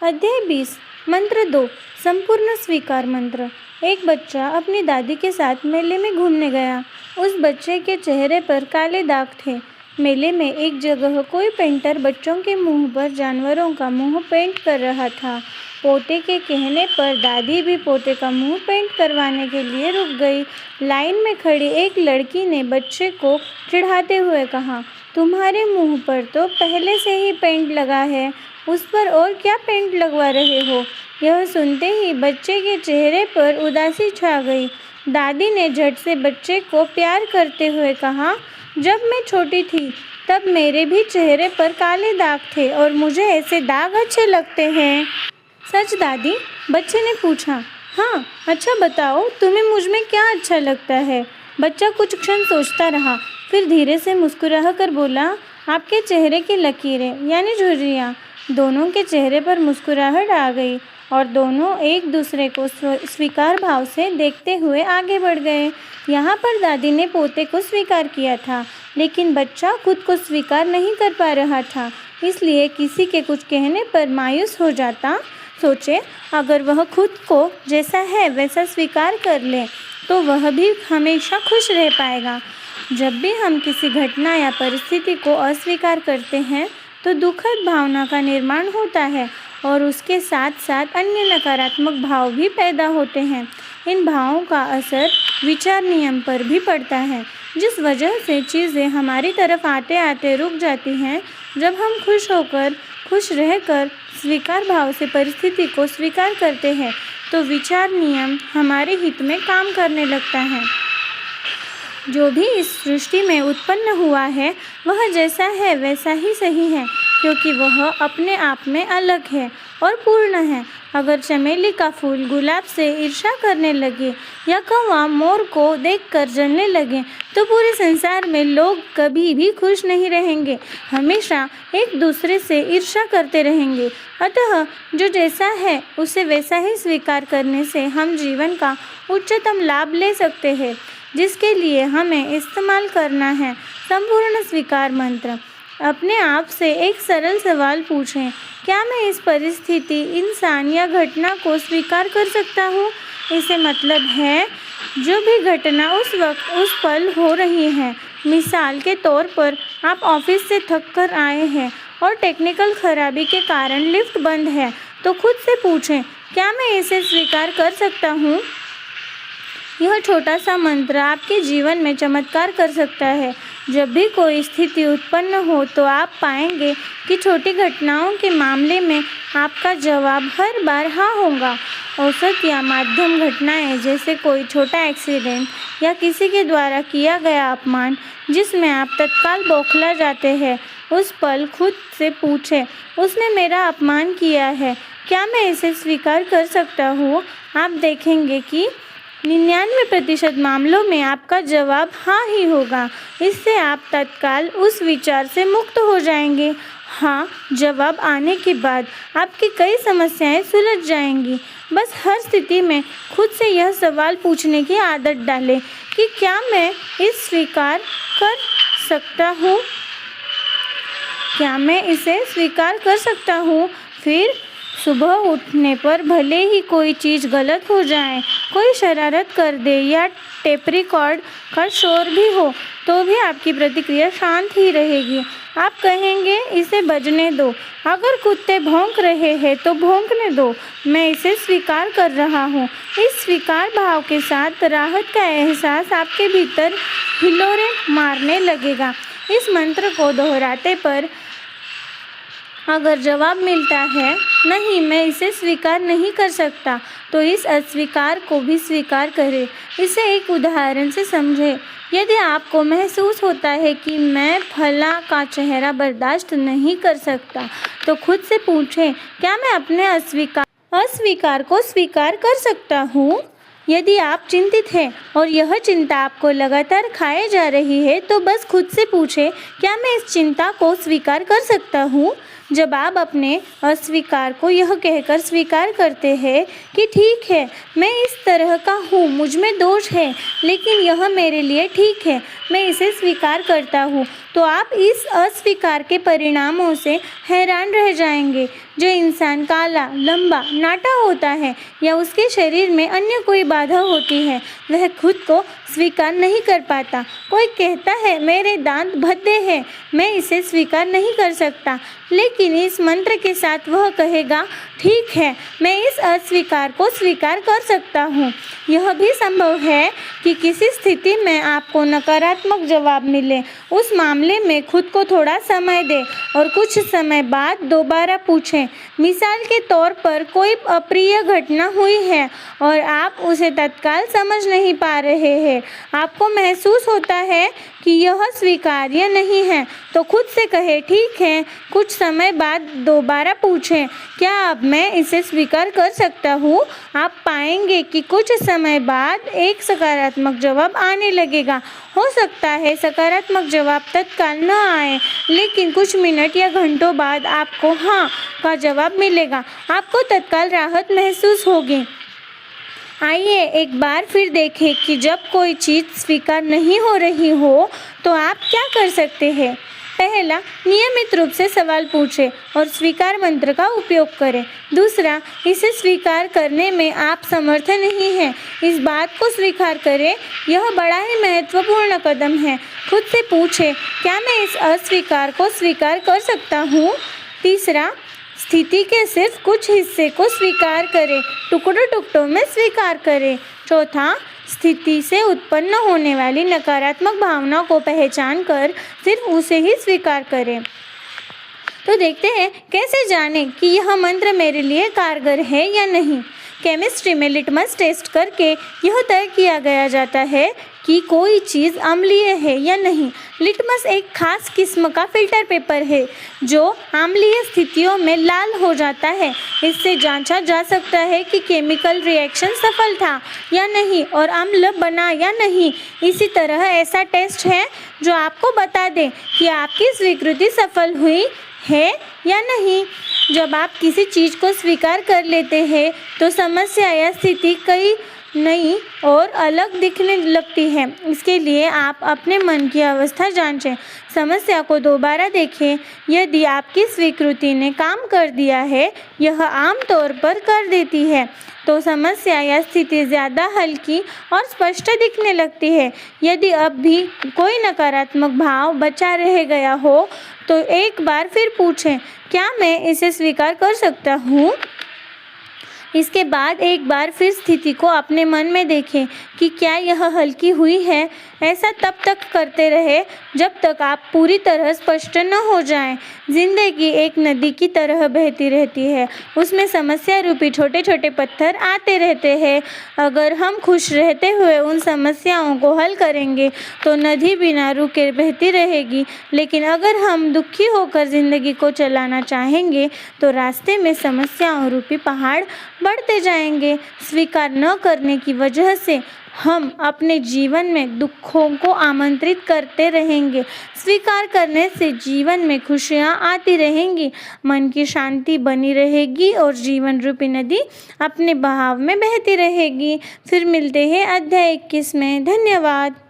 अध्याय 20 मंत्र 2 संपूर्ण स्वीकार मंत्र। एक बच्चा अपनी दादी के साथ मेले में घूमने गया। उस बच्चे के चेहरे पर काले दाग थे। मेले में एक जगह कोई पेंटर बच्चों के मुंह पर जानवरों का मुंह पेंट कर रहा था। पोते के कहने पर दादी भी पोते का मुंह पेंट करवाने के लिए रुक गई। लाइन में खड़ी एक लड़की ने बच्चे को चिढ़ाते हुए कहा, तुम्हारे मुंह पर तो पहले से ही पेंट लगा है, उस पर और क्या पेंट लगवा रहे हो। यह सुनते ही बच्चे के चेहरे पर उदासी छा गई। दादी ने झट से बच्चे को प्यार करते हुए कहा, जब मैं छोटी थी तब मेरे भी चेहरे पर काले दाग थे और मुझे ऐसे दाग अच्छे लगते हैं। सच दादी? बच्चे ने पूछा। हाँ, अच्छा बताओ तुम्हें मुझ में क्या अच्छा लगता है। बच्चा कुछ क्षण सोचता रहा, फिर धीरे से मुस्कुरा कर बोला, आपके चेहरे की लकीरें यानी झुर्रियाँ। दोनों के चेहरे पर मुस्कुराहट आ गई और दोनों एक दूसरे को स्वीकार भाव से देखते हुए आगे बढ़ गए। यहाँ पर दादी ने पोते को स्वीकार किया था, लेकिन बच्चा खुद को स्वीकार नहीं कर पा रहा था, इसलिए किसी के कुछ कहने पर मायूस हो जाता। सोचे, अगर वह खुद को जैसा है वैसा स्वीकार कर ले तो वह भी हमेशा खुश रह पाएगा। जब भी हम किसी घटना या परिस्थिति को अस्वीकार करते हैं तो दुखद भावना का निर्माण होता है और उसके साथ साथ अन्य नकारात्मक भाव भी पैदा होते हैं। इन भावों का असर विचार नियम पर भी पड़ता है, जिस वजह से चीज़ें हमारी तरफ आते आते रुक जाती हैं। जब हम खुश रहकर स्वीकार भाव से परिस्थिति को स्वीकार करते हैं तो विचार नियम हमारे हित में काम करने लगता है। जो भी इस सृष्टि में उत्पन्न हुआ है वह जैसा है वैसा ही सही है, क्योंकि वह अपने आप में अलग है और पूर्ण है। अगर चमेली का फूल गुलाब से ईर्ष्या करने लगे या कौवा मोर को देखकर जलने लगे तो पूरे संसार में लोग कभी भी खुश नहीं रहेंगे, हमेशा एक दूसरे से ईर्ष्या करते रहेंगे। अतः जो जैसा है उसे वैसा ही स्वीकार करने से हम जीवन का उच्चतम लाभ ले सकते हैं, जिसके लिए हमें इस्तेमाल करना है संपूर्ण स्वीकार मंत्र। अपने आप से एक सरल सवाल पूछें, क्या मैं इस परिस्थिति, इंसान या घटना को स्वीकार कर सकता हूँ। इसे मतलब है जो भी घटना उस वक्त उस पल हो रही है। मिसाल के तौर पर आप ऑफिस से थक कर आए हैं और टेक्निकल खराबी के कारण लिफ्ट बंद है, तो खुद से पूछें, क्या मैं इसे स्वीकार कर सकता हूँ। यह छोटा सा मंत्र आपके जीवन में चमत्कार कर सकता है। जब भी कोई स्थिति उत्पन्न हो तो आप पाएंगे कि छोटी घटनाओं के मामले में आपका जवाब हर बार हाँ होगा। औसत या मध्यम घटनाएं जैसे कोई छोटा एक्सीडेंट या किसी के द्वारा किया गया अपमान जिसमें आप तत्काल बौखला जाते हैं, उस पल खुद से पूछें, उसने मेरा अपमान किया है, क्या मैं इसे स्वीकार कर सकता हूँ। आप देखेंगे कि 99% मामलों में आपका जवाब हाँ ही होगा। इससे आप तत्काल उस विचार से मुक्त हो जाएंगे। हाँ जवाब आने के बाद आपकी कई समस्याएं सुलझ जाएंगी। बस हर स्थिति में खुद से यह सवाल पूछने की आदत डालें कि क्या मैं इस स्वीकार कर सकता हूँ, क्या मैं इसे स्वीकार कर सकता हूँ। फिर सुबह उठने पर भले ही कोई चीज़ गलत हो जाए, कोई शरारत कर दे या टेप रिकॉर्ड का शोर भी हो, तो भी आपकी प्रतिक्रिया शांत ही रहेगी। आप कहेंगे, इसे बजने दो। अगर कुत्ते भौंक रहे हैं तो भौंकने दो, मैं इसे स्वीकार कर रहा हूँ। इस स्वीकार भाव के साथ राहत का एहसास आपके भीतर हिलोरे मारने लगेगा। इस मंत्र को दोहराते पर अगर जवाब मिलता है, नहीं मैं इसे स्वीकार नहीं कर सकता, तो इस अस्वीकार को भी स्वीकार करें। इसे एक उदाहरण से समझें। यदि आपको महसूस होता है कि मैं फला का चेहरा बर्दाश्त नहीं कर सकता, तो खुद से पूछें, क्या मैं अपने अस्वीकार को स्वीकार कर सकता हूँ। यदि आप चिंतित हैं और यह चिंता आपको लगातार खाए जा रही है, तो बस खुद से पूछें, क्या मैं इस चिंता को स्वीकार कर सकता हूँ। जब आप अपने अस्वीकार को यह कहकर स्वीकार करते हैं कि ठीक है, मैं इस तरह का हूँ, मुझ में दोष है, लेकिन यह मेरे लिए ठीक है, मैं इसे स्वीकार करता हूँ, तो आप इस अस्वीकार के परिणामों से हैरान रह जाएंगे। जो इंसान काला, लंबा, नाटा होता है या उसके शरीर में अन्य कोई बाधा होती है, वह खुद को स्वीकार नहीं कर पाता। कोई कहता है मेरे दांत भद्दे हैं, मैं इसे स्वीकार नहीं कर सकता, लेकिन इस मंत्र के साथ वह कहेगा ठीक है, मैं इस अस्वीकार को स्वीकार कर सकता हूँ। यह भी संभव है कि किसी स्थिति में आपको नकारात्मक जवाब मिले। उस मामले में खुद को थोड़ा समय दें और कुछ समय बाद दोबारा पूछें। मिसाल के तौर पर कोई अप्रिय घटना हुई है और आप उसे तत्काल समझ नहीं पा रहे हैं, आपको महसूस होता है कि यह स्वीकार्य नहीं है, तो खुद से कहे ठीक है। कुछ समय बाद दोबारा पूछें, क्या अब मैं इसे स्वीकार कर सकता हूँ? आप पाएंगे कि कुछ समय बाद एक सकारात्मक जवाब आने लगेगा। हो सकता है सकारात्मक जवाब तत्काल न आए, लेकिन कुछ मिनट या घंटों बाद आपको हाँ का जवाब मिलेगा। आपको तत्काल राहत महसूस होगी। आइए एक बार फिर देखें कि जब कोई चीज़ स्वीकार नहीं हो रही हो तो आप क्या कर सकते हैं। पहला, नियमित रूप से सवाल पूछें और स्वीकार मंत्र का उपयोग करें। दूसरा, इसे स्वीकार करने में आप समर्थ नहीं हैं, इस बात को स्वीकार करें। यह बड़ा ही महत्वपूर्ण कदम है। खुद से पूछें, क्या मैं इस अस्वीकार को स्वीकार कर सकता हूँ? तीसरा, स्थिति के सिर्फ कुछ हिस्से को स्वीकार करें, टुकड़ों में स्वीकार करें। चौथा, स्थिति से उत्पन्न होने वाली नकारात्मक भावनाओं को पहचान कर सिर्फ उसे ही स्वीकार करें। तो देखते हैं कैसे जानें कि यह मंत्र मेरे लिए कारगर है या नहीं। केमिस्ट्री में लिटमस टेस्ट करके यह तय किया गया जाता है कि कोई चीज़ अम्लीय है या नहीं। लिटमस एक खास किस्म का फिल्टर पेपर है जो अम्लीय स्थितियों में लाल हो जाता है। इससे जांचा जा सकता है कि केमिकल रिएक्शन सफल था या नहीं और अम्ल बना या नहीं। इसी तरह ऐसा टेस्ट है जो आपको बता दे कि आपकी स्वीकृति सफल हुई है या नहीं। जब आप किसी चीज़ को स्वीकार कर लेते हैं तो समस्या या स्थिति कई नई और अलग दिखने लगती है। इसके लिए आप अपने मन की अवस्था जांचें, समस्या को दोबारा देखें। यदि आपकी स्वीकृति ने काम कर दिया है, यह आम तौर पर कर देती है, तो समस्या या स्थिति ज़्यादा हल्की और स्पष्ट दिखने लगती है। यदि अब भी कोई नकारात्मक भाव बचा रह गया हो तो एक बार फिर पूछें, क्या मैं इसे स्वीकार कर सकता हूँ? इसके बाद एक बार फिर स्थिति को अपने मन में देखें कि क्या यह हल्की हुई है। ऐसा तब तक करते रहे जब तक आप पूरी तरह स्पष्ट न हो जाएं। जिंदगी एक नदी की तरह बहती रहती है, उसमें समस्या रूपी छोटे छोटे पत्थर आते रहते हैं। अगर हम खुश रहते हुए उन समस्याओं को हल करेंगे तो नदी बिना रुके बहती रहेगी, लेकिन अगर हम दुखी होकर ज़िंदगी को चलाना चाहेंगे तो रास्ते में समस्याओं रूपी पहाड़ बढ़ते जाएंगे। स्वीकार न करने की वजह से हम अपने जीवन में दुखों को आमंत्रित करते रहेंगे। स्वीकार करने से जीवन में खुशियाँ आती रहेंगी, मन की शांति बनी रहेगी और जीवन रूपी नदी अपने बहाव में बहती रहेगी। फिर मिलते हैं अध्याय 21 में। धन्यवाद।